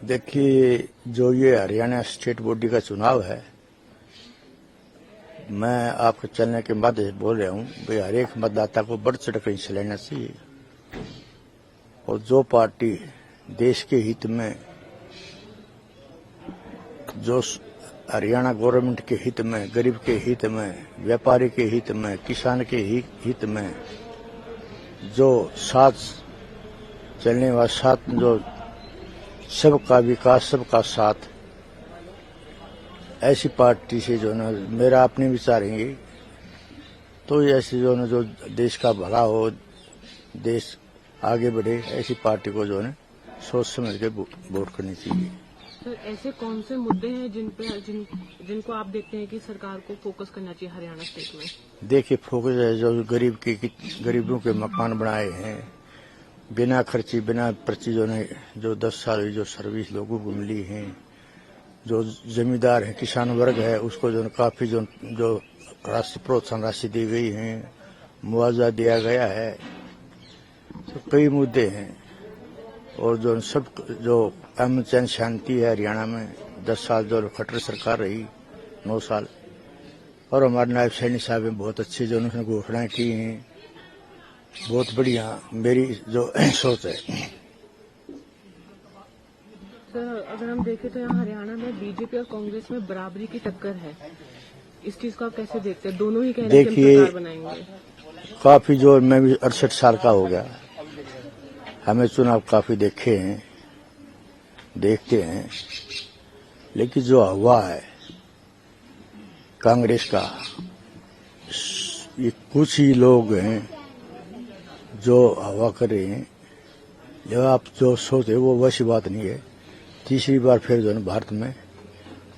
देखिए, जो ये हरियाणा स्टेट बॉडी का चुनाव है, मैं आपके चैनल के माध्यम से बोल रहा हूँ भाई हर एक मतदाता को बढ़ चढ़ कर हिस्सा लेना चाहिए और जो पार्टी देश के हित में, जो हरियाणा गवर्नमेंट के हित में, गरीब के हित में, व्यापारी के हित में, किसान के हित में, जो साथ चलने वाला साथ, जो सबका विकास, सबका साथ, ऐसी पार्टी से जो ना मेरा अपने विचार है, तो ऐसे जो ना जो देश का भला हो, देश आगे बढ़े, ऐसी पार्टी को जो है सोच समझ के वोट करनी चाहिए। तो ऐसे कौन से मुद्दे हैं जिनको आप देखते हैं कि सरकार को फोकस करना चाहिए हरियाणा स्टेट में? देखिए, फोकस है जो गरीबों के मकान बनाए हैं बिना खर्ची, बिना पर्ची, जो 10 साल जो सर्विस लोगों को मिली है, जो जमींदार है, किसान वर्ग है, उसको जो काफी जो राशि, प्रोत्साहन राशि दी गई है, मुआवजा दिया गया है, तो कई मुद्दे हैं। और जो सब जो अमन चैन शांति है हरियाणा में, 10 साल जो खट्टर सरकार रही, 9 साल, और हमारे नायब सैनी साहब ने बहुत अच्छी जो उन्होंने घोषणाएं की हैं, बहुत बढ़िया मेरी जो सोच है। सर, अगर हम देखें तो यहाँ हरियाणा में बीजेपी और कांग्रेस में बराबरी की टक्कर है, इस चीज को आप कैसे देखते हैं? दोनों ही कह रहे हैं कि हम सरकार बनाएंगे। काफी जो मैं भी 68 साल का हो गया, हमें चुनाव काफी देखते हैं, लेकिन जो हवा है कांग्रेस का, ये कुछ ही लोग हैं जो हवा कर रहे हैं। जब आप जो सोचे वो वैसी बात नहीं है। तीसरी बार फिर जो भारत में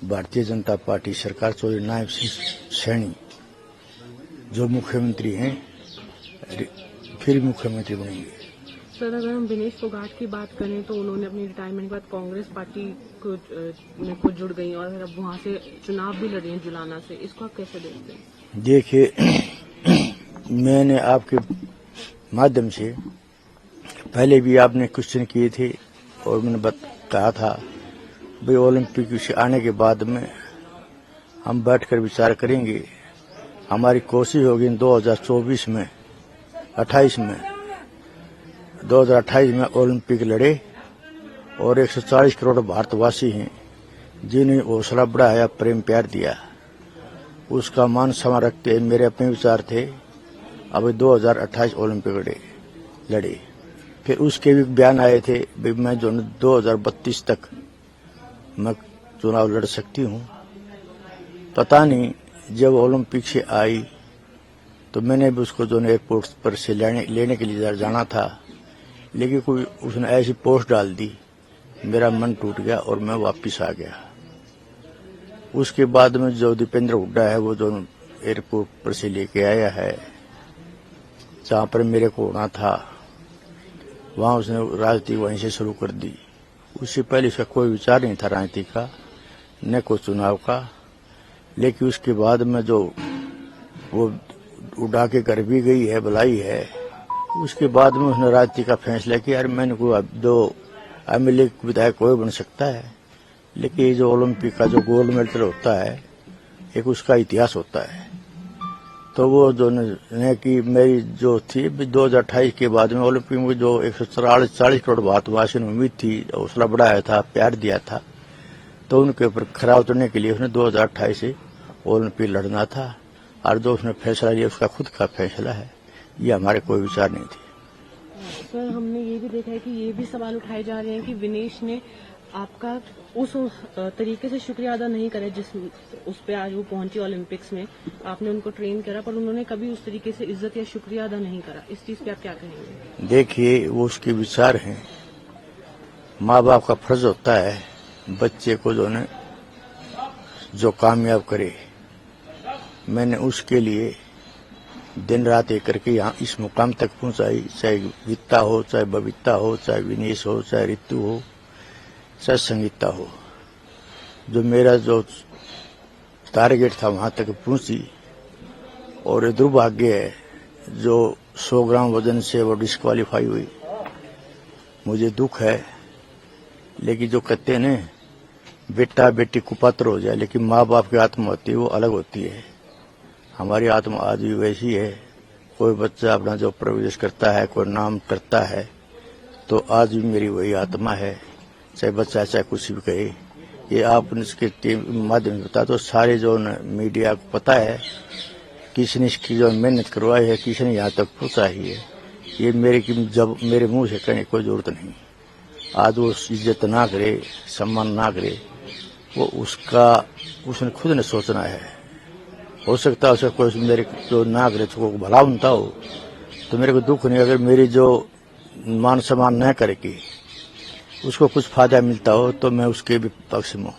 भारतीय जनता पार्टी सरकार, चौधरी नायब सैनी जो मुख्यमंत्री हैं, फिर मुख्यमंत्री बनेंगे। सर, अगर हम विनेश फोगाट की बात करें तो उन्होंने अपनी रिटायरमेंट के बाद कांग्रेस पार्टी को जुड़ गई और अब वहां से चुनाव भी लड़ी हैं जुलाना से, इसको आप कैसे देखते हैं? देखिए, मैंने आपके माध्यम से पहले भी आपने क्वेश्चन किए थे और मैंने कहा था भाई ओलंपिक से आने के बाद में हम बैठकर विचार करेंगे। हमारी कोशिश होगी 2024 में, 2028 में ओलंपिक लड़े और 140 करोड़ भारतवासी हैं जिन्हें हौसला बढ़ाया, प्रेम प्यार दिया, उसका मान सम्मान रखते मेरे अपने विचार थे अब 2028 ओलंपिक लड़े। फिर उसके भी बयान आए थे भाई मैं जो 2032 तक मैं चुनाव लड़ सकती हूँ। पता नहीं, जब ओलंपिक से आई तो मैंने भी उसको जो एयरपोर्ट पर से लेने के लिए जाना था, लेकिन कोई उसने ऐसी पोस्ट डाल दी, मेरा मन टूट गया और मैं वापस आ गया। उसके बाद में जो दीपेंद्र हुड्डा है वो जो एयरपोर्ट पर से लेके आया है, जहां पर मेरे को होना था, वहां उसने राजनीति वहीं से शुरू कर दी। उससे पहले उसका कोई विचार नहीं था राजनीति का, न कोई चुनाव का। लेकिन उसके बाद में जो वो उड़ा के घर भी गई है, बुलाई है, उसके बाद में उसने राजनीति का फैसला किया यार मैंने कोई दो एमएलए विधायक कोई बन सकता है, लेकिन ये जो ओलंपिक का जो गोल्ड मेडल होता है, एक उसका इतिहास होता है। तो वो जो ने कि मेरी जो थी 2028 के बाद में ओलंपिक में जो 140 करोड़ भारतवासी ने उम्मीद थी, हौसला बढ़ाया था, प्यार दिया था, तो उनके ऊपर खरा उतरने के लिए उसने 2028 से ओलंपिक लड़ना था। और जो उसने फैसला लिया उसका खुद का फैसला है, ये हमारे कोई विचार नहीं थे। सर, हमने ये भी देखा है कि ये भी सवाल उठाए जा रहे हैं कि विनेश ने आपका उस तरीके से शुक्रिया अदा नहीं करे जिस उस पे आज वो पहुंची ओलंपिक्स में, आपने उनको ट्रेन करा पर उन्होंने कभी उस तरीके से इज्जत या शुक्रिया अदा नहीं करा, इस चीज पे आप क्या कहेंगे? देखिए, वो उसके विचार हैं। माँ बाप का फर्ज होता है बच्चे को जो कामयाब करे। मैंने उसके लिए दिन रात एक करके यहाँ इस मुकाम तक पहुंचाई, चाहे वित्ता हो, चाहे बबीता हो, चाहे विनेश हो, चाहे ऋतु हो, चाहे संगीता हो। जो मेरा जो टारगेट था वहां तक पहुंची, और ये दुर्भाग्य है जो 100 ग्राम वजन से वो डिस्क्वालीफाई हुई। मुझे दुख है, लेकिन जो कहते हैं ना, बेटा बेटी कुपात्र हो जाए, लेकिन माँ बाप की आत्मा होती है वो अलग होती है। हमारी आत्मा आज भी वैसी है। कोई बच्चा अपना जो प्रवेश करता है, कोई नाम करता है, तो आज भी मेरी वही आत्मा है, चाहे बच्चा चाहे कुछ भी कहे। ये आप इसके माध्यम से बता दो, सारे जो मीडिया को पता है किसने इसकी जो मेहनत करवाई है, किसने यहाँ तक पहुंचाई है। ये जब मेरे मुंह से कहने की कोई जरूरत नहीं। आज वो इज्जत ना करे, सम्मान ना करे, वो उसने खुद ने सोचना है। हो सकता है उसे कोई मेरे जो ना करे तो भला बनता हो, तो मेरे को दुख नहीं। अगर मेरी जो मान सम्मान न करेगी, उसको कुछ फायदा मिलता हो, तो मैं उसके भी पक्ष में हूँ।